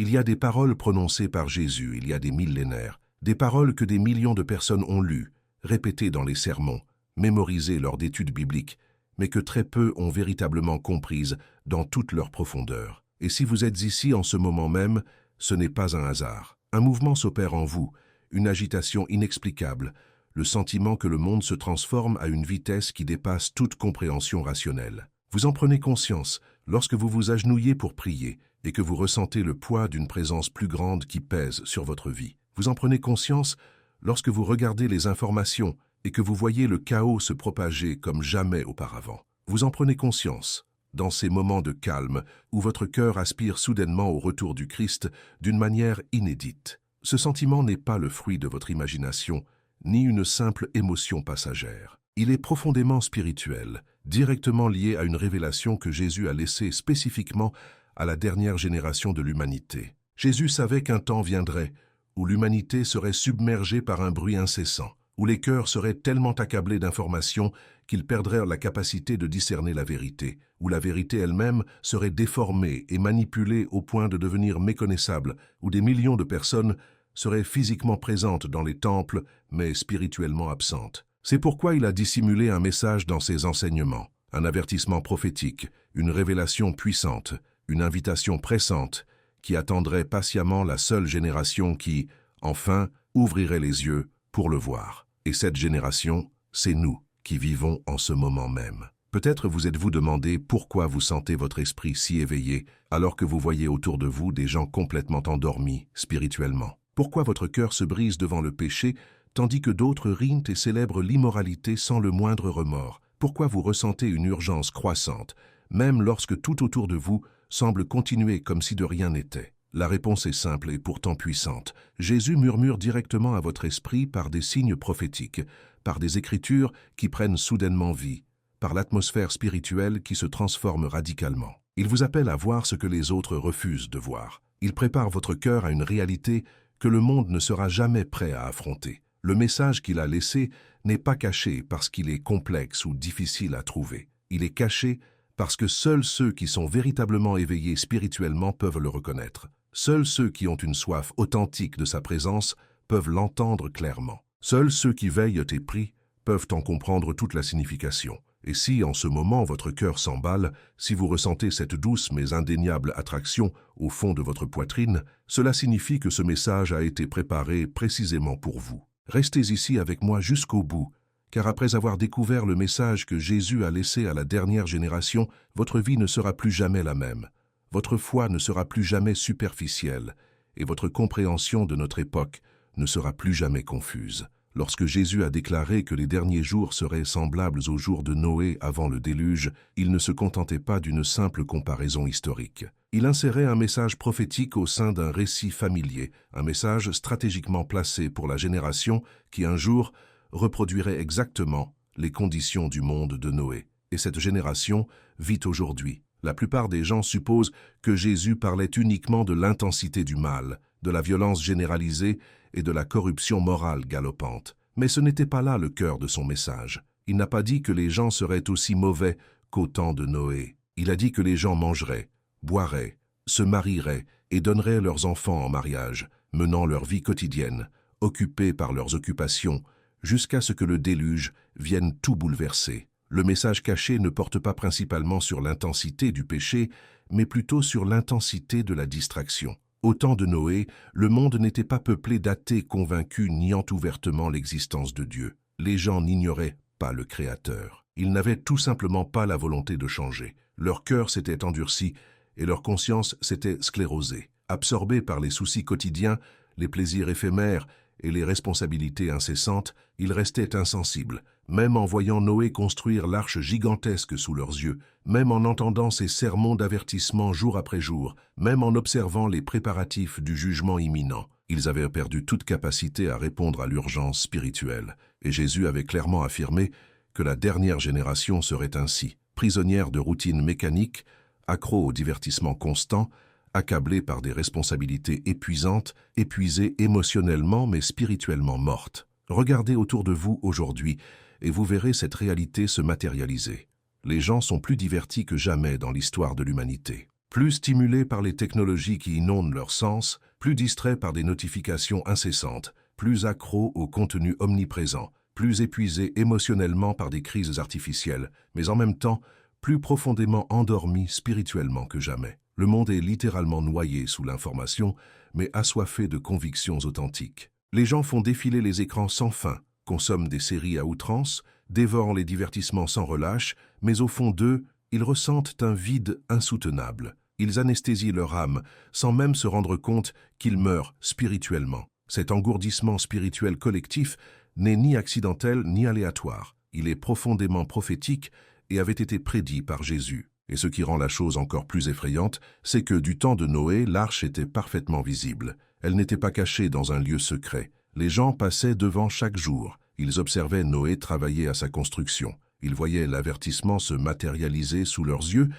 Il y a des paroles prononcées par Jésus il y a des millénaires, des paroles que des millions de personnes ont lues, répétées dans les sermons, mémorisées lors d'études bibliques, mais que très peu ont véritablement comprises dans toute leur profondeur. Et si vous êtes ici en ce moment même, ce n'est pas un hasard. Un mouvement s'opère en vous, une agitation inexplicable, le sentiment que le monde se transforme à une vitesse qui dépasse toute compréhension rationnelle. Vous en prenez conscience lorsque vous vous agenouillez pour prier et que vous ressentez le poids d'une présence plus grande qui pèse sur votre vie. Vous en prenez conscience lorsque vous regardez les informations et que vous voyez le chaos se propager comme jamais auparavant. Vous en prenez conscience dans ces moments de calme où votre cœur aspire soudainement au retour du Christ d'une manière inédite. Ce sentiment n'est pas le fruit de votre imagination, ni une simple émotion passagère. Il est profondément spirituel, directement lié à une révélation que Jésus a laissée spécifiquement à la dernière génération de l'humanité. Jésus savait qu'un temps viendrait où l'humanité serait submergée par un bruit incessant, où les cœurs seraient tellement accablés d'informations qu'ils perdraient la capacité de discerner la vérité, où la vérité elle-même serait déformée et manipulée au point de devenir méconnaissable, où des millions de personnes seraient physiquement présentes dans les temples, mais spirituellement absentes. C'est pourquoi il a dissimulé un message dans ses enseignements, un avertissement prophétique, une révélation puissante, une invitation pressante, qui attendrait patiemment la seule génération qui, enfin, ouvrirait les yeux pour le voir. Et cette génération, c'est nous qui vivons en ce moment même. Peut-être vous êtes-vous demandé pourquoi vous sentez votre esprit si éveillé alors que vous voyez autour de vous des gens complètement endormis spirituellement. Pourquoi votre cœur se brise devant le péché tandis que d'autres rient et célèbrent l'immoralité sans le moindre remords? Pourquoi vous ressentez une urgence croissante, même lorsque tout autour de vous semble continuer comme si de rien n'était? La réponse est simple et pourtant puissante. Jésus murmure directement à votre esprit par des signes prophétiques, par des écritures qui prennent soudainement vie, par l'atmosphère spirituelle qui se transforme radicalement. Il vous appelle à voir ce que les autres refusent de voir. Il prépare votre cœur à une réalité que le monde ne sera jamais prêt à affronter. Le message qu'il a laissé n'est pas caché parce qu'il est complexe ou difficile à trouver. Il est caché parce que seuls ceux qui sont véritablement éveillés spirituellement peuvent le reconnaître. Seuls ceux qui ont une soif authentique de sa présence peuvent l'entendre clairement. Seuls ceux qui veillent et prient peuvent en comprendre toute la signification. Et si, en ce moment, votre cœur s'emballe, si vous ressentez cette douce mais indéniable attraction au fond de votre poitrine, cela signifie que ce message a été préparé précisément pour vous. Restez ici avec moi jusqu'au bout, car après avoir découvert le message que Jésus a laissé à la dernière génération, votre vie ne sera plus jamais la même. Votre foi ne sera plus jamais superficielle, et votre compréhension de notre époque ne sera plus jamais confuse. Lorsque Jésus a déclaré que les derniers jours seraient semblables aux jours de Noé avant le déluge, il ne se contentait pas d'une simple comparaison historique. Il insérait un message prophétique au sein d'un récit familier, un message stratégiquement placé pour la génération qui un jour reproduirait exactement les conditions du monde de Noé. Et cette génération vit aujourd'hui. La plupart des gens supposent que Jésus parlait uniquement de l'intensité du mal, de la violence généralisée et de la corruption morale galopante. Mais ce n'était pas là le cœur de son message. Il n'a pas dit que les gens seraient aussi mauvais qu'au temps de Noé. Il a dit que les gens mangeraient, boiraient, se marieraient et donneraient leurs enfants en mariage, menant leur vie quotidienne, occupés par leurs occupations, jusqu'à ce que le déluge vienne tout bouleverser. Le message caché ne porte pas principalement sur l'intensité du péché, mais plutôt sur l'intensité de la distraction. Au temps de Noé, le monde n'était pas peuplé d'athées convaincus niant ouvertement l'existence de Dieu. Les gens n'ignoraient pas le Créateur. Ils n'avaient tout simplement pas la volonté de changer. Leur cœur s'était endurci et leur conscience s'était sclérosée. Absorbés par les soucis quotidiens, les plaisirs éphémères et les responsabilités incessantes, ils restaient insensibles, même en voyant Noé construire l'arche gigantesque sous leurs yeux, même en entendant ses sermons d'avertissement jour après jour, même en observant les préparatifs du jugement imminent. Ils avaient perdu toute capacité à répondre à l'urgence spirituelle, et Jésus avait clairement affirmé que la dernière génération serait ainsi, prisonnière de routines mécaniques, accro au divertissement constant, accablée par des responsabilités épuisantes, épuisée émotionnellement mais spirituellement morte. Regardez autour de vous aujourd'hui et vous verrez cette réalité se matérialiser. Les gens sont plus divertis que jamais dans l'histoire de l'humanité. Plus stimulés par les technologies qui inondent leurs sens, plus distraits par des notifications incessantes, plus accros au contenu omniprésent, plus épuisés émotionnellement par des crises artificielles, mais en même temps, plus profondément endormis spirituellement que jamais. Le monde est littéralement noyé sous l'information, mais assoiffé de convictions authentiques. Les gens font défiler les écrans sans fin, consomment des séries à outrance, dévorent les divertissements sans relâche, mais au fond d'eux, ils ressentent un vide insoutenable. Ils anesthésient leur âme, sans même se rendre compte qu'ils meurent spirituellement. Cet engourdissement spirituel collectif n'est ni accidentel ni aléatoire. Il est profondément prophétique et avait été prédit par Jésus. Et ce qui rend la chose encore plus effrayante, c'est que du temps de Noé, l'arche était parfaitement visible. Elle n'était pas cachée dans un lieu secret. Les gens passaient devant chaque jour. Ils observaient Noé travailler à sa construction. Ils voyaient l'avertissement se matérialiser sous leurs yeux,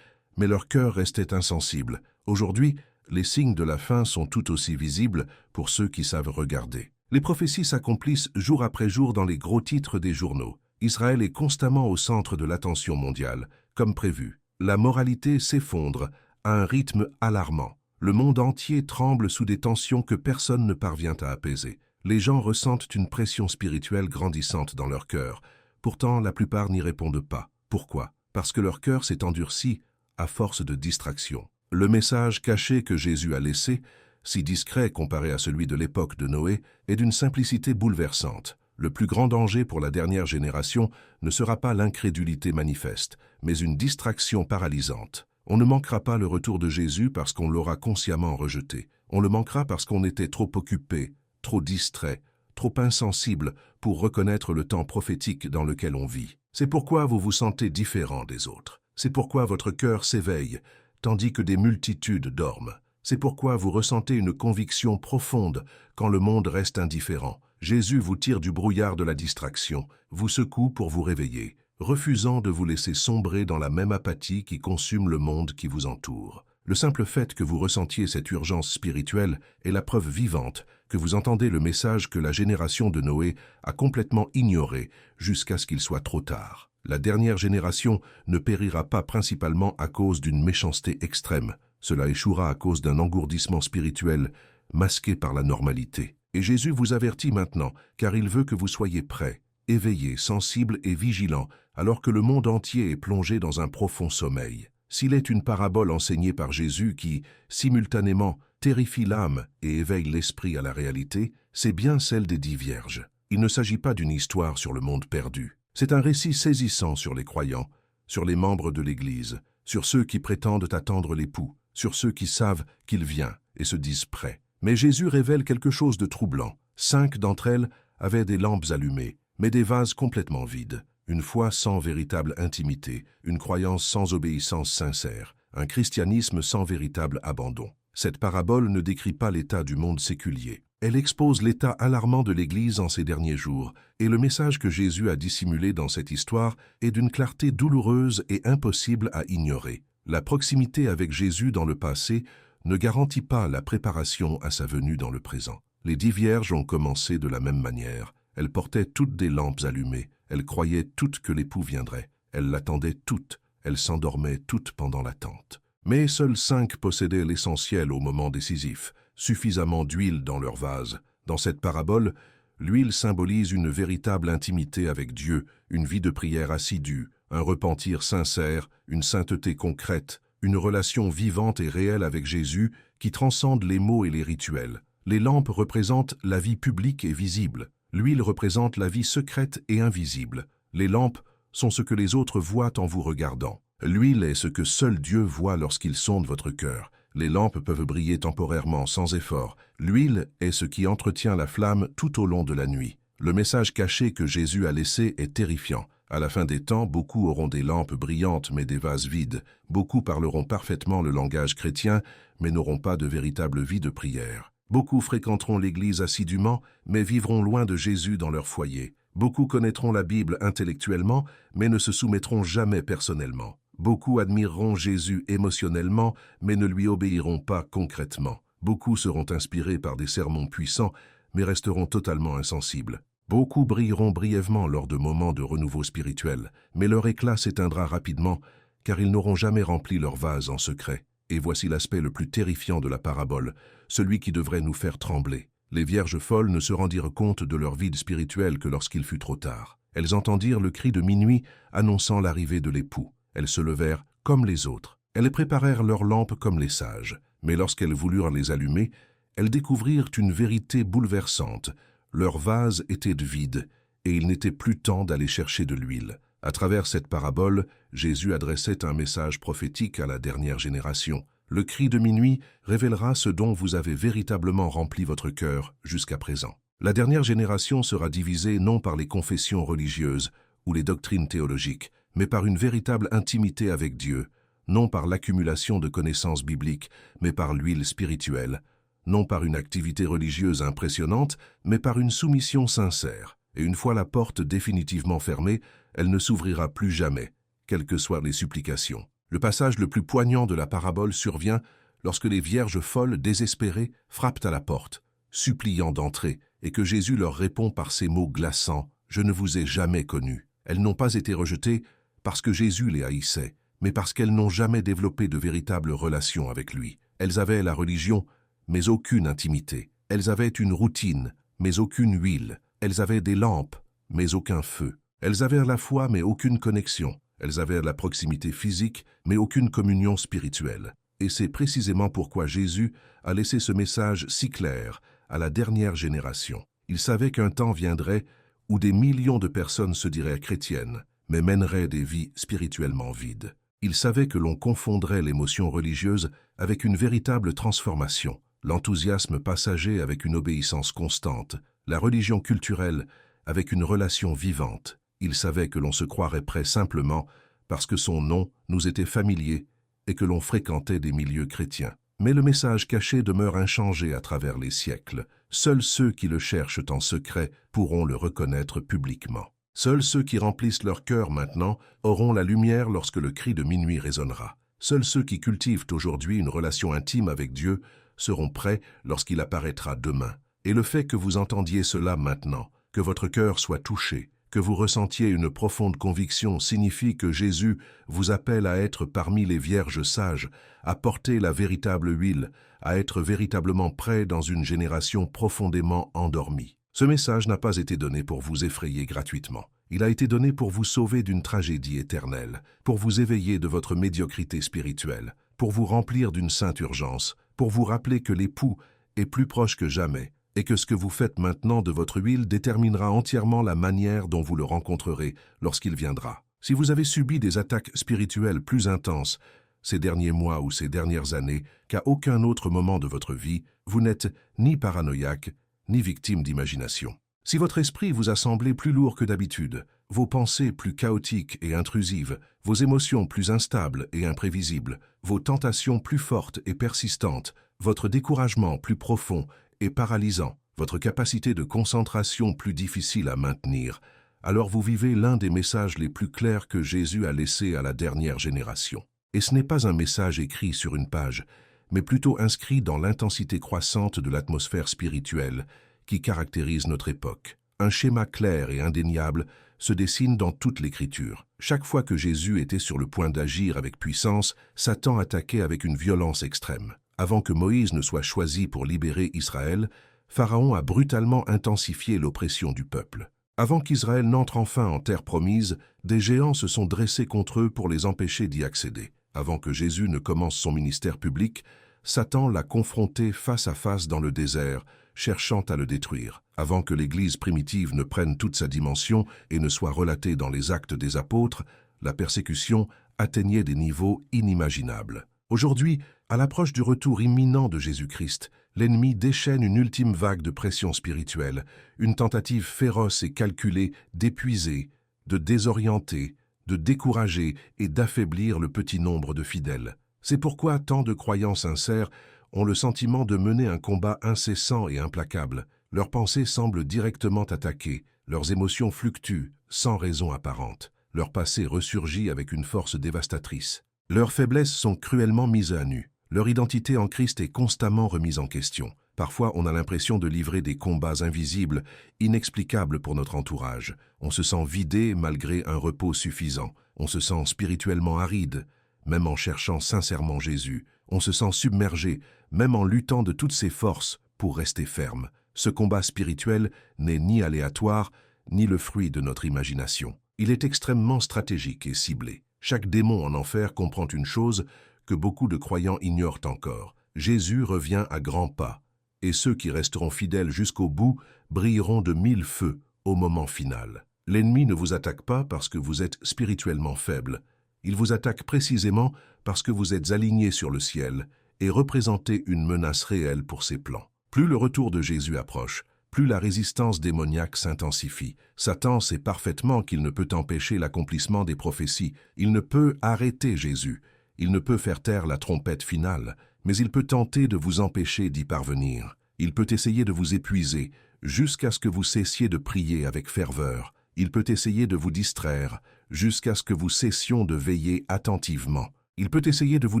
mais leur cœur restait insensible. Aujourd'hui, les signes de la fin sont tout aussi visibles pour ceux qui savent regarder. Les prophéties s'accomplissent jour après jour dans les gros titres des journaux. Israël est constamment au centre de l'attention mondiale, comme prévu. La moralité s'effondre à un rythme alarmant. Le monde entier tremble sous des tensions que personne ne parvient à apaiser. Les gens ressentent une pression spirituelle grandissante dans leur cœur. Pourtant, la plupart n'y répondent pas. Pourquoi? Parce que leur cœur s'est endurci à force de distraction. Le message caché que Jésus a laissé, si discret comparé à celui de l'époque de Noé, est d'une simplicité bouleversante. Le plus grand danger pour la dernière génération ne sera pas l'incrédulité manifeste, mais une distraction paralysante. On ne manquera pas le retour de Jésus parce qu'on l'aura consciemment rejeté. On le manquera parce qu'on était trop occupé, trop distrait, trop insensible pour reconnaître le temps prophétique dans lequel on vit. C'est pourquoi vous vous sentez différent des autres. C'est pourquoi votre cœur s'éveille, tandis que des multitudes dorment. C'est pourquoi vous ressentez une conviction profonde quand le monde reste indifférent. Jésus vous tire du brouillard de la distraction, vous secoue pour vous réveiller, refusant de vous laisser sombrer dans la même apathie qui consume le monde qui vous entoure. Le simple fait que vous ressentiez cette urgence spirituelle est la preuve vivante que vous entendez le message que la génération de Noé a complètement ignoré jusqu'à ce qu'il soit trop tard. La dernière génération ne périra pas principalement à cause d'une méchanceté extrême. Cela échouera à cause d'un engourdissement spirituel masqué par la normalité. Et Jésus vous avertit maintenant, car il veut que vous soyez prêts, éveillés, sensibles et vigilants, alors que le monde entier est plongé dans un profond sommeil. S'il est une parabole enseignée par Jésus qui, simultanément, terrifie l'âme et éveille l'esprit à la réalité, c'est bien celle des 10 vierges. Il ne s'agit pas d'une histoire sur le monde perdu. C'est un récit saisissant sur les croyants, sur les membres de l'Église, sur ceux qui prétendent attendre l'époux, sur ceux qui savent qu'il vient et se disent prêts. Mais Jésus révèle quelque chose de troublant. 5 d'entre elles avaient des lampes allumées, mais des vases complètement vides. Une foi sans véritable intimité, une croyance sans obéissance sincère, un christianisme sans véritable abandon. Cette parabole ne décrit pas l'état du monde séculier. Elle expose l'état alarmant de l'Église en ces derniers jours, et le message que Jésus a dissimulé dans cette histoire est d'une clarté douloureuse et impossible à ignorer. La proximité avec Jésus dans le passé ne garantit pas la préparation à sa venue dans le présent. Les 10 vierges ont commencé de la même manière. Elles portaient toutes des lampes allumées. Elles croyaient toutes que l'époux viendrait. Elles l'attendaient toutes. Elles s'endormaient toutes pendant l'attente. Mais seules 5 possédaient l'essentiel au moment décisif, suffisamment d'huile dans leur vase. Dans cette parabole, l'huile symbolise une véritable intimité avec Dieu, une vie de prière assidue, un repentir sincère, une sainteté concrète, une relation vivante et réelle avec Jésus qui transcende les mots et les rituels. Les lampes représentent la vie publique et visible. L'huile représente la vie secrète et invisible. Les lampes sont ce que les autres voient en vous regardant. L'huile est ce que seul Dieu voit lorsqu'il sonde votre cœur. Les lampes peuvent briller temporairement, sans effort. L'huile est ce qui entretient la flamme tout au long de la nuit. Le message caché que Jésus a laissé est terrifiant. À la fin des temps, beaucoup auront des lampes brillantes mais des vases vides. Beaucoup parleront parfaitement le langage chrétien, mais n'auront pas de véritable vie de prière. Beaucoup fréquenteront l'Église assidûment, mais vivront loin de Jésus dans leur foyer. Beaucoup connaîtront la Bible intellectuellement, mais ne se soumettront jamais personnellement. Beaucoup admireront Jésus émotionnellement, mais ne lui obéiront pas concrètement. Beaucoup seront inspirés par des sermons puissants, mais resteront totalement insensibles. Beaucoup brilleront brièvement lors de moments de renouveau spirituel, mais leur éclat s'éteindra rapidement, car ils n'auront jamais rempli leur vase en secret. Et voici l'aspect le plus terrifiant de la parabole, celui qui devrait nous faire trembler. Les vierges folles ne se rendirent compte de leur vide spirituel que lorsqu'il fut trop tard. Elles entendirent le cri de minuit annonçant l'arrivée de l'époux. Elles se levèrent comme les autres. Elles préparèrent leurs lampes comme les sages. Mais lorsqu'elles voulurent les allumer, elles découvrirent une vérité bouleversante. Leur vase était vide, et il n'était plus temps d'aller chercher de l'huile. À travers cette parabole, Jésus adressait un message prophétique à la dernière génération. Le cri de minuit révélera ce dont vous avez véritablement rempli votre cœur jusqu'à présent. La dernière génération sera divisée non par les confessions religieuses ou les doctrines théologiques, mais par une véritable intimité avec Dieu, non par l'accumulation de connaissances bibliques, mais par l'huile spirituelle, non par une activité religieuse impressionnante, mais par une soumission sincère. Et une fois la porte définitivement fermée, elle ne s'ouvrira plus jamais, quelles que soient les supplications. Le passage le plus poignant de la parabole survient lorsque les vierges folles, désespérées, frappent à la porte, suppliant d'entrer, et que Jésus leur répond par ces mots glaçants « Je ne vous ai jamais connus ». Elles n'ont pas été rejetées parce que Jésus les haïssait, mais parce qu'elles n'ont jamais développé de véritable relation avec lui. Elles avaient la religion, mais aucune intimité. Elles avaient une routine, mais aucune huile. Elles avaient des lampes, mais aucun feu. Elles avaient la foi, mais aucune connexion. Elles avaient la proximité physique, mais aucune communion spirituelle. Et c'est précisément pourquoi Jésus a laissé ce message si clair à la dernière génération. Il savait qu'un temps viendrait où des millions de personnes se diraient chrétiennes, mais mèneraient des vies spirituellement vides. Il savait que l'on confondrait l'émotion religieuse avec une véritable transformation, l'enthousiasme passager avec une obéissance constante, la religion culturelle avec une relation vivante. Il savait que l'on se croirait prêt simplement parce que son nom nous était familier et que l'on fréquentait des milieux chrétiens. Mais le message caché demeure inchangé à travers les siècles. Seuls ceux qui le cherchent en secret pourront le reconnaître publiquement. Seuls ceux qui remplissent leur cœur maintenant auront la lumière lorsque le cri de minuit résonnera. Seuls ceux qui cultivent aujourd'hui une relation intime avec Dieu seront prêts lorsqu'il apparaîtra demain. Et le fait que vous entendiez cela maintenant, que votre cœur soit touché, que vous ressentiez une profonde conviction signifie que Jésus vous appelle à être parmi les vierges sages, à porter la véritable huile, à être véritablement prêt dans une génération profondément endormie. Ce message n'a pas été donné pour vous effrayer gratuitement. Il a été donné pour vous sauver d'une tragédie éternelle, pour vous éveiller de votre médiocrité spirituelle, pour vous remplir d'une sainte urgence, pour vous rappeler que l'époux est plus proche que jamais, et que ce que vous faites maintenant de votre huile déterminera entièrement la manière dont vous le rencontrerez lorsqu'il viendra. Si vous avez subi des attaques spirituelles plus intenses ces derniers mois ou ces dernières années qu'à aucun autre moment de votre vie, vous n'êtes ni paranoïaque, ni victime d'imagination. Si votre esprit vous a semblé plus lourd que d'habitude, vos pensées plus chaotiques et intrusives, vos émotions plus instables et imprévisibles, vos tentations plus fortes et persistantes, votre découragement plus profond et paralysant, votre capacité de concentration plus difficile à maintenir, alors vous vivez l'un des messages les plus clairs que Jésus a laissés à la dernière génération. Et ce n'est pas un message écrit sur une page, mais plutôt inscrit dans l'intensité croissante de l'atmosphère spirituelle qui caractérise notre époque. Un schéma clair et indéniable se dessine dans toute l'Écriture. Chaque fois que Jésus était sur le point d'agir avec puissance, Satan attaquait avec une violence extrême. Avant que Moïse ne soit choisi pour libérer Israël, Pharaon a brutalement intensifié l'oppression du peuple. Avant qu'Israël n'entre enfin en terre promise, des géants se sont dressés contre eux pour les empêcher d'y accéder. Avant que Jésus ne commence son ministère public, Satan l'a confronté face à face dans le désert, cherchant à le détruire. Avant que l'Église primitive ne prenne toute sa dimension et ne soit relatée dans les actes des apôtres, la persécution atteignait des niveaux inimaginables. Aujourd'hui, à l'approche du retour imminent de Jésus-Christ, l'ennemi déchaîne une ultime vague de pression spirituelle, une tentative féroce et calculée d'épuiser, de désorienter, de décourager et d'affaiblir le petit nombre de fidèles. C'est pourquoi tant de croyants sincères ont le sentiment de mener un combat incessant et implacable. Leurs pensées semblent directement attaquées, leurs émotions fluctuent sans raison apparente, leur passé ressurgit avec une force dévastatrice. Leurs faiblesses sont cruellement mises à nu. Leur identité en Christ est constamment remise en question. Parfois, on a l'impression de livrer des combats invisibles, inexplicables pour notre entourage. On se sent vidé malgré un repos suffisant. On se sent spirituellement aride. Même en cherchant sincèrement Jésus, On se sent submergé, même en luttant de toutes ses forces pour rester ferme. Ce combat spirituel n'est ni aléatoire, ni le fruit de notre imagination. Il est extrêmement stratégique et ciblé. Chaque démon en enfer comprend une chose que beaucoup de croyants ignorent encore. Jésus revient à grands pas, et ceux qui resteront fidèles jusqu'au bout brilleront de 1000 feux au moment final. L'ennemi ne vous attaque pas parce que vous êtes spirituellement faible. Il vous attaque précisément parce que vous êtes aligné sur le ciel et représentez une menace réelle pour ses plans. Plus le retour de Jésus approche, plus la résistance démoniaque s'intensifie. Satan sait parfaitement qu'il ne peut empêcher l'accomplissement des prophéties. Il ne peut arrêter Jésus. Il ne peut faire taire la trompette finale, mais il peut tenter de vous empêcher d'y parvenir. Il peut essayer de vous épuiser jusqu'à ce que vous cessiez de prier avec ferveur. Il peut essayer de vous distraire jusqu'à ce que vous cessions de veiller attentivement. Il peut essayer de vous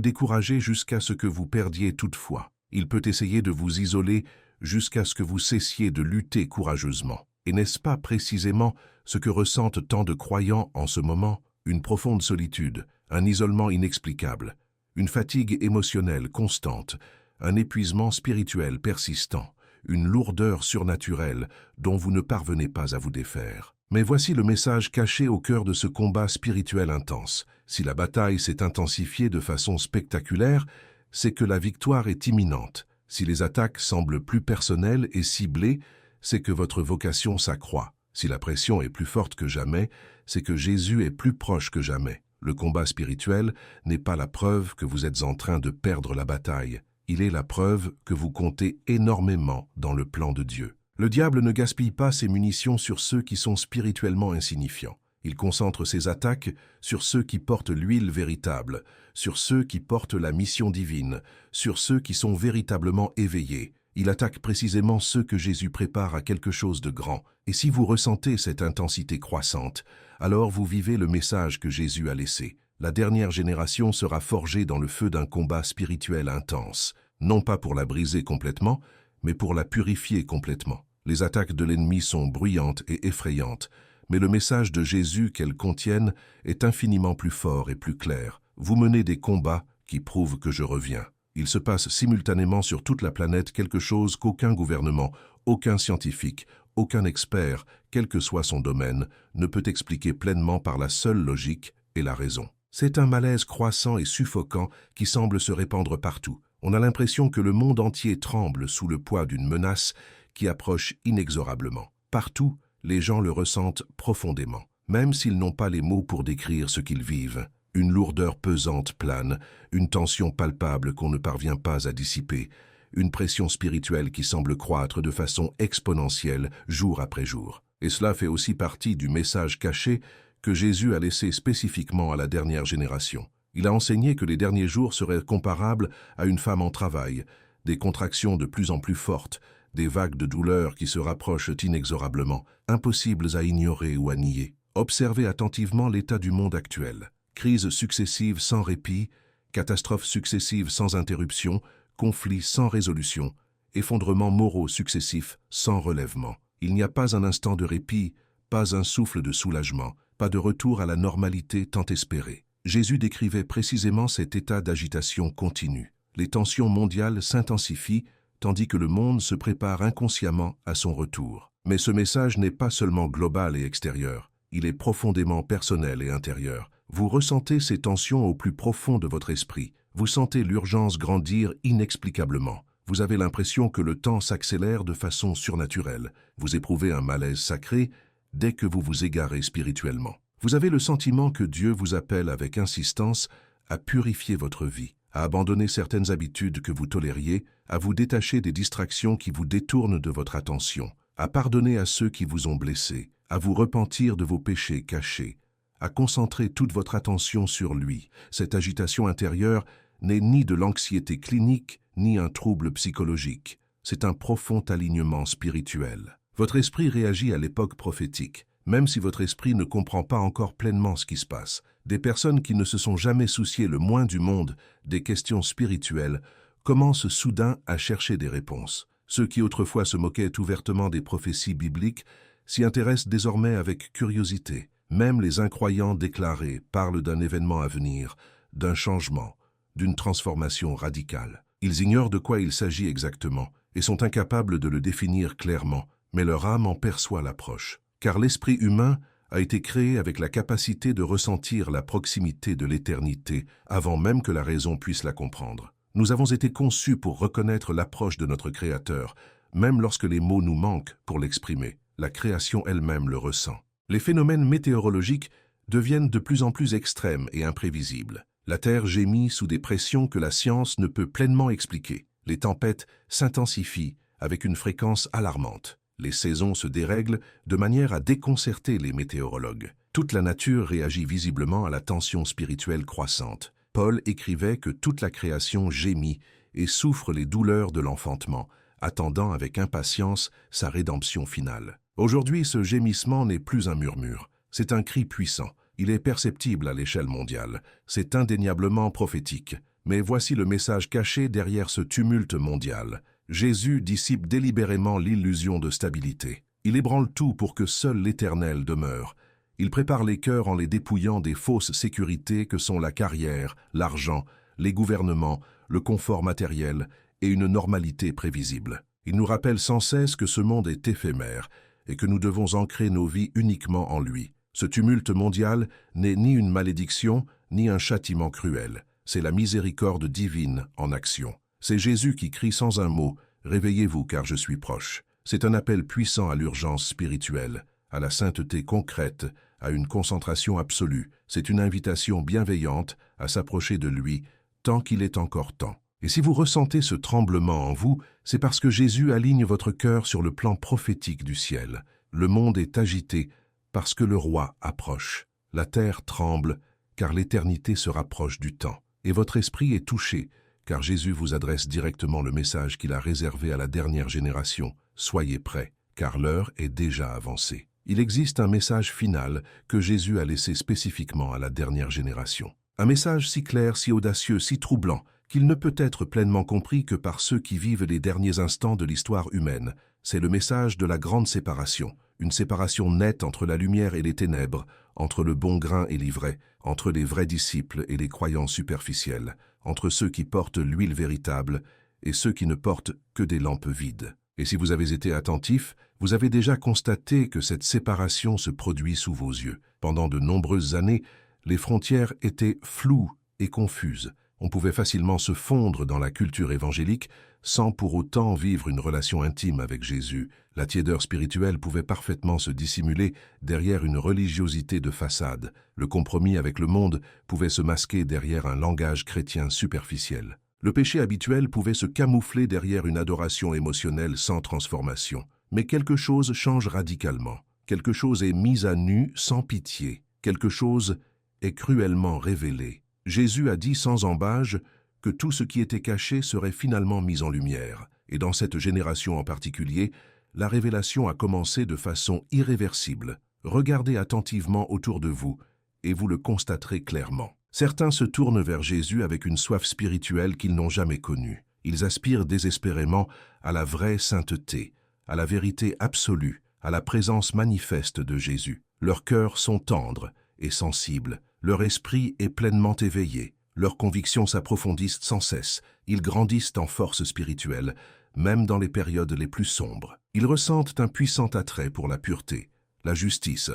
décourager jusqu'à ce que vous perdiez toute foi. Il peut essayer de vous isoler jusqu'à ce que vous cessiez de lutter courageusement. Et n'est-ce pas précisément ce que ressentent tant de croyants en ce moment? Une profonde solitude, un isolement inexplicable, une fatigue émotionnelle constante, un épuisement spirituel persistant, une lourdeur surnaturelle dont vous ne parvenez pas à vous défaire. Mais voici le message caché au cœur de ce combat spirituel intense. Si la bataille s'est intensifiée de façon spectaculaire, c'est que la victoire est imminente. Si les attaques semblent plus personnelles et ciblées, c'est que votre vocation s'accroît. Si la pression est plus forte que jamais, c'est que Jésus est plus proche que jamais. Le combat spirituel n'est pas la preuve que vous êtes en train de perdre la bataille. Il est la preuve que vous comptez énormément dans le plan de Dieu. Le diable ne gaspille pas ses munitions sur ceux qui sont spirituellement insignifiants. Il concentre ses attaques sur ceux qui portent l'huile véritable, sur ceux qui portent la mission divine, sur ceux qui sont véritablement éveillés. Il attaque précisément ceux que Jésus prépare à quelque chose de grand. Et si vous ressentez cette intensité croissante, alors vous vivez le message que Jésus a laissé. La dernière génération sera forgée dans le feu d'un combat spirituel intense, non pas pour la briser complètement, mais pour la purifier complètement. Les attaques de l'ennemi sont bruyantes et effrayantes, mais le message de Jésus qu'elles contiennent est infiniment plus fort et plus clair. Vous menez des combats qui prouvent que je reviens. Il se passe simultanément sur toute la planète quelque chose qu'aucun gouvernement, aucun scientifique, aucun expert, quel que soit son domaine, ne peut expliquer pleinement par la seule logique et la raison. C'est un malaise croissant et suffocant qui semble se répandre partout. On a l'impression que le monde entier tremble sous le poids d'une menace qui approche inexorablement. Partout, les gens le ressentent profondément, même s'ils n'ont pas les mots pour décrire ce qu'ils vivent. Une lourdeur pesante plane, une tension palpable qu'on ne parvient pas à dissiper, une pression spirituelle qui semble croître de façon exponentielle jour après jour. Et cela fait aussi partie du message caché que Jésus a laissé spécifiquement à la dernière génération. Il a enseigné que les derniers jours seraient comparables à une femme en travail, des contractions de plus en plus fortes, des vagues de douleur qui se rapprochent inexorablement, impossibles à ignorer ou à nier. Observez attentivement l'état du monde actuel. Crises successives sans répit, catastrophes successives sans interruption, conflits sans résolution, effondrements moraux successifs sans relèvement. Il n'y a pas un instant de répit, pas un souffle de soulagement, pas de retour à la normalité tant espérée. Jésus décrivait précisément cet état d'agitation continue. Les tensions mondiales s'intensifient, tandis que le monde se prépare inconsciemment à son retour. Mais ce message n'est pas seulement global et extérieur, il est profondément personnel et intérieur. Vous ressentez ces tensions au plus profond de votre esprit. Vous sentez l'urgence grandir inexplicablement. Vous avez l'impression que le temps s'accélère de façon surnaturelle. Vous éprouvez un malaise sacré dès que vous vous égarez spirituellement. Vous avez le sentiment que Dieu vous appelle avec insistance à purifier votre vie, à abandonner certaines habitudes que vous tolériez, à vous détacher des distractions qui vous détournent de votre attention, à pardonner à ceux qui vous ont blessé, à vous repentir de vos péchés cachés, à concentrer toute votre attention sur lui. Cette agitation intérieure n'est ni de l'anxiété clinique, ni un trouble psychologique. C'est un profond alignement spirituel. Votre esprit réagit à l'époque prophétique, même si votre esprit ne comprend pas encore pleinement ce qui se passe. Des personnes qui ne se sont jamais souciées le moins du monde des questions spirituelles commencent soudain à chercher des réponses. Ceux qui autrefois se moquaient ouvertement des prophéties bibliques s'y intéressent désormais avec curiosité. Même les incroyants déclarés parlent d'un événement à venir, d'un changement, d'une transformation radicale. Ils ignorent de quoi il s'agit exactement et sont incapables de le définir clairement, mais leur âme en perçoit l'approche. Car l'esprit humain a été créé avec la capacité de ressentir la proximité de l'éternité avant même que la raison puisse la comprendre. Nous avons été conçus pour reconnaître l'approche de notre Créateur, même lorsque les mots nous manquent pour l'exprimer. La création elle-même le ressent. Les phénomènes météorologiques deviennent de plus en plus extrêmes et imprévisibles. La Terre gémit sous des pressions que la science ne peut pleinement expliquer. Les tempêtes s'intensifient avec une fréquence alarmante. Les saisons se dérèglent de manière à déconcerter les météorologues. Toute la nature réagit visiblement à la tension spirituelle croissante. Paul écrivait que toute la création gémit et souffre les douleurs de l'enfantement, attendant avec impatience sa rédemption finale. Aujourd'hui, ce gémissement n'est plus un murmure, c'est un cri puissant. Il est perceptible à l'échelle mondiale, c'est indéniablement prophétique. Mais voici le message caché derrière ce tumulte mondial. Jésus dissipe délibérément l'illusion de stabilité. Il ébranle tout pour que seul l'Éternel demeure. Il prépare les cœurs en les dépouillant des fausses sécurités que sont la carrière, l'argent, les gouvernements, le confort matériel et une normalité prévisible. Il nous rappelle sans cesse que ce monde est éphémère et que nous devons ancrer nos vies uniquement en lui. Ce tumulte mondial n'est ni une malédiction, ni un châtiment cruel. C'est la miséricorde divine en action. C'est Jésus qui crie sans un mot « Réveillez-vous car je suis proche ». C'est un appel puissant à l'urgence spirituelle, à la sainteté concrète, à une concentration absolue. C'est une invitation bienveillante à s'approcher de lui tant qu'il est encore temps. Et si vous ressentez ce tremblement en vous, c'est parce que Jésus aligne votre cœur sur le plan prophétique du ciel. Le monde est agité parce que le roi approche. La terre tremble car l'éternité se rapproche du temps. Et votre esprit est touché car Jésus vous adresse directement le message qu'il a réservé à la dernière génération. Soyez prêts, car l'heure est déjà avancée. Il existe un message final que Jésus a laissé spécifiquement à la dernière génération. Un message si clair, si audacieux, si troublant, qu'il ne peut être pleinement compris que par ceux qui vivent les derniers instants de l'histoire humaine. C'est le message de la grande séparation, une séparation nette entre la lumière et les ténèbres, entre le bon grain et l'ivraie, entre les vrais disciples et les croyants superficiels, entre ceux qui portent l'huile véritable et ceux qui ne portent que des lampes vides. Et si vous avez été attentif, vous avez déjà constaté que cette séparation se produit sous vos yeux. Pendant de nombreuses années, les frontières étaient floues et confuses. On pouvait facilement se fondre dans la culture évangélique sans pour autant vivre une relation intime avec Jésus. La tiédeur spirituelle pouvait parfaitement se dissimuler derrière une religiosité de façade. Le compromis avec le monde pouvait se masquer derrière un langage chrétien superficiel. Le péché habituel pouvait se camoufler derrière une adoration émotionnelle sans transformation. Mais quelque chose change radicalement. Quelque chose est mis à nu sans pitié. Quelque chose est cruellement révélé. Jésus a dit sans ambages que tout ce qui était caché serait finalement mis en lumière. Et dans cette génération en particulier, la révélation a commencé de façon irréversible. Regardez attentivement autour de vous et vous le constaterez clairement. Certains se tournent vers Jésus avec une soif spirituelle qu'ils n'ont jamais connue. Ils aspirent désespérément à la vraie sainteté, à la vérité absolue, à la présence manifeste de Jésus. Leurs cœurs sont tendres et sensibles, leur esprit est pleinement éveillé, leurs convictions s'approfondissent sans cesse, ils grandissent en force spirituelle, même dans les périodes les plus sombres. Ils ressentent un puissant attrait pour la pureté, la justice,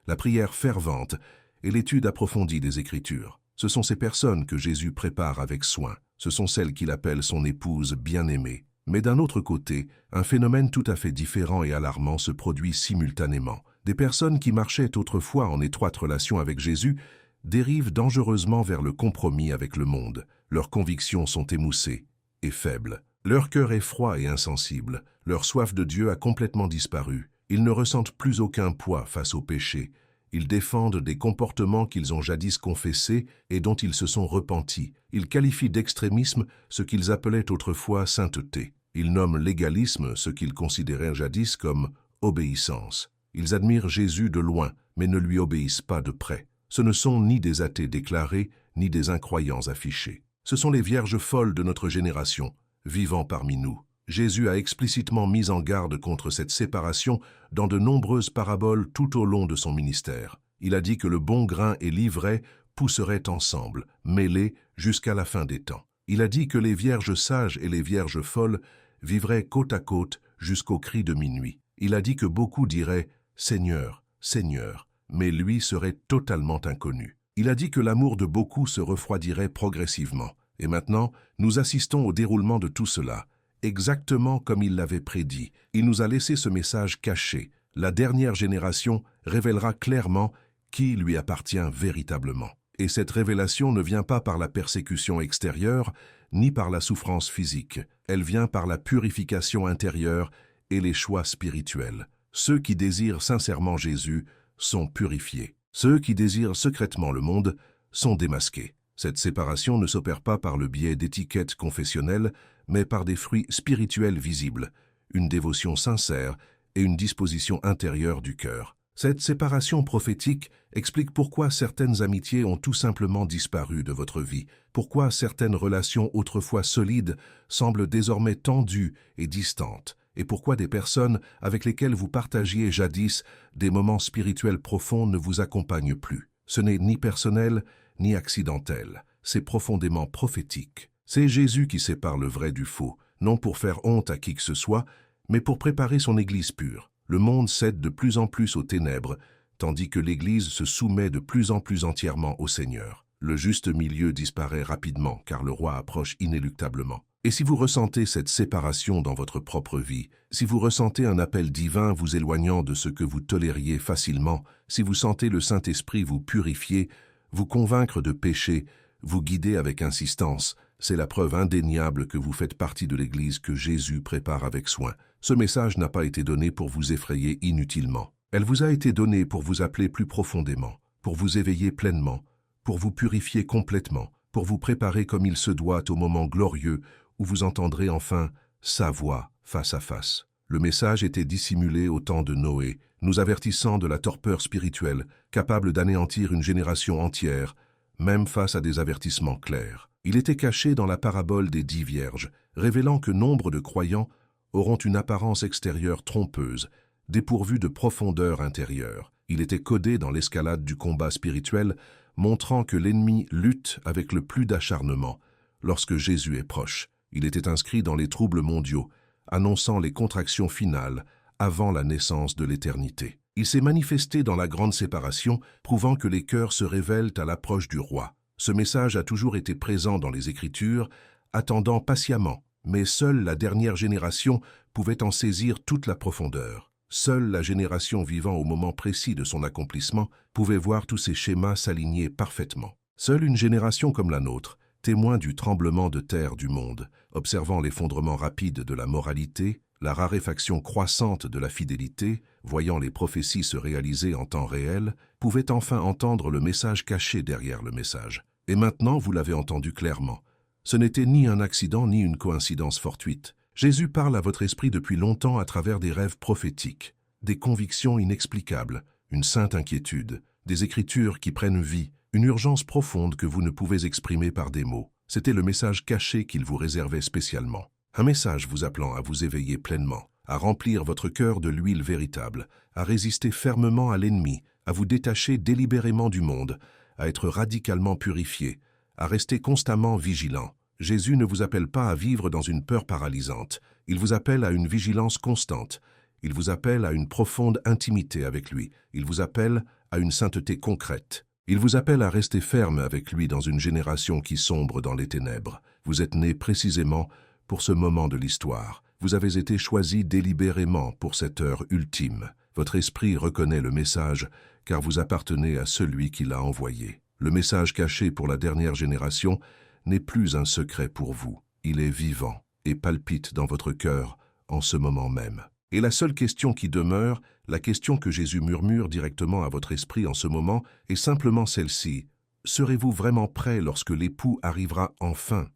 la prière fervente et l'étude approfondie des Écritures. Ce sont ces personnes que Jésus prépare avec soin. Ce sont celles qu'il appelle son épouse bien-aimée. Mais d'un autre côté, un phénomène tout à fait différent et alarmant se produit simultanément. Des personnes qui marchaient autrefois en étroite relation avec Jésus dérivent dangereusement vers le compromis avec le monde. Leurs convictions sont émoussées et faibles. Leur cœur est froid et insensible. Leur soif de Dieu a complètement disparu. Ils ne ressentent plus aucun poids face au péché. Ils défendent des comportements qu'ils ont jadis confessés et dont ils se sont repentis. Ils qualifient d'extrémisme ce qu'ils appelaient autrefois sainteté. Ils nomment légalisme ce qu'ils considéraient jadis comme obéissance. Ils admirent Jésus de loin, mais ne lui obéissent pas de près. Ce ne sont ni des athées déclarés, ni des incroyants affichés. Ce sont les vierges folles de notre génération, vivant parmi nous. Jésus a explicitement mis en garde contre cette séparation dans de nombreuses paraboles tout au long de son ministère. Il a dit que le bon grain et l'ivraie pousseraient ensemble, mêlés jusqu'à la fin des temps. Il a dit que les vierges sages et les vierges folles vivraient côte à côte jusqu'au cri de minuit. Il a dit que beaucoup diraient « Seigneur, Seigneur », mais lui serait totalement inconnu. Il a dit que l'amour de beaucoup se refroidirait progressivement. Et maintenant, nous assistons au déroulement de tout cela, exactement comme il l'avait prédit. Il nous a laissé ce message caché. La dernière génération révélera clairement qui lui appartient véritablement. Et cette révélation ne vient pas par la persécution extérieure, ni par la souffrance physique. Elle vient par la purification intérieure et les choix spirituels. Ceux qui désirent sincèrement Jésus sont purifiés. Ceux qui désirent secrètement le monde sont démasqués. Cette séparation ne s'opère pas par le biais d'étiquettes confessionnelles, mais par des fruits spirituels visibles, une dévotion sincère et une disposition intérieure du cœur. Cette séparation prophétique explique pourquoi certaines amitiés ont tout simplement disparu de votre vie, pourquoi certaines relations autrefois solides semblent désormais tendues et distantes, et pourquoi des personnes avec lesquelles vous partagiez jadis des moments spirituels profonds ne vous accompagnent plus. Ce n'est ni personnel, ni accidentel, c'est profondément prophétique. C'est Jésus qui sépare le vrai du faux, non pour faire honte à qui que ce soit, mais pour préparer son Église pure. Le monde cède de plus en plus aux ténèbres, tandis que l'Église se soumet de plus en plus entièrement au Seigneur. Le juste milieu disparaît rapidement, car le roi approche inéluctablement. Et si vous ressentez cette séparation dans votre propre vie, si vous ressentez un appel divin vous éloignant de ce que vous tolériez facilement, si vous sentez le Saint-Esprit vous purifier, vous convaincre de péché, vous guider avec insistance, c'est la preuve indéniable que vous faites partie de l'Église que Jésus prépare avec soin. Ce message n'a pas été donné pour vous effrayer inutilement. Elle vous a été donnée pour vous appeler plus profondément, pour vous éveiller pleinement, pour vous purifier complètement, pour vous préparer comme il se doit au moment glorieux où vous entendrez enfin sa voix face à face. Le message était dissimulé au temps de Noé, nous avertissant de la torpeur spirituelle, capable d'anéantir une génération entière, même face à des avertissements clairs. Il était caché dans la parabole des 10 vierges, révélant que nombre de croyants auront une apparence extérieure trompeuse, dépourvue de profondeur intérieure. Il était codé dans l'escalade du combat spirituel, montrant que l'ennemi lutte avec le plus d'acharnement lorsque Jésus est proche. Il était inscrit dans les troubles mondiaux, annonçant les contractions finales avant la naissance de l'éternité. Il s'est manifesté dans la grande séparation, prouvant que les cœurs se révèlent à l'approche du roi. Ce message a toujours été présent dans les Écritures, attendant patiemment, mais seule la dernière génération pouvait en saisir toute la profondeur. Seule la génération vivant au moment précis de son accomplissement pouvait voir tous ces schémas s'aligner parfaitement. Seule une génération comme la nôtre, témoin du tremblement de terre du monde, observant l'effondrement rapide de la moralité, la raréfaction croissante de la fidélité, voyant les prophéties se réaliser en temps réel, pouvait enfin entendre le message caché derrière le message. Et maintenant, vous l'avez entendu clairement. Ce n'était ni un accident ni une coïncidence fortuite. Jésus parle à votre esprit depuis longtemps à travers des rêves prophétiques, des convictions inexplicables, une sainte inquiétude, des écritures qui prennent vie, une urgence profonde que vous ne pouvez exprimer par des mots. C'était le message caché qu'il vous réservait spécialement. Un message vous appelant à vous éveiller pleinement, à remplir votre cœur de l'huile véritable, à résister fermement à l'ennemi, à vous détacher délibérément du monde, à être radicalement purifié, à rester constamment vigilant. Jésus ne vous appelle pas à vivre dans une peur paralysante. Il vous appelle à une vigilance constante. Il vous appelle à une profonde intimité avec lui. Il vous appelle à une sainteté concrète. Il vous appelle à rester ferme avec lui dans une génération qui sombre dans les ténèbres. Vous êtes né précisément pour ce moment de l'histoire. Vous avez été choisi délibérément pour cette heure ultime. Votre esprit reconnaît le message, car vous appartenez à celui qui l'a envoyé. Le message caché pour la dernière génération n'est plus un secret pour vous. Il est vivant et palpite dans votre cœur en ce moment même. Et la seule question qui demeure, la question que Jésus murmure directement à votre esprit en ce moment, est simplement celle-ci. Serez-vous vraiment prêt lorsque l'époux arrivera enfin ?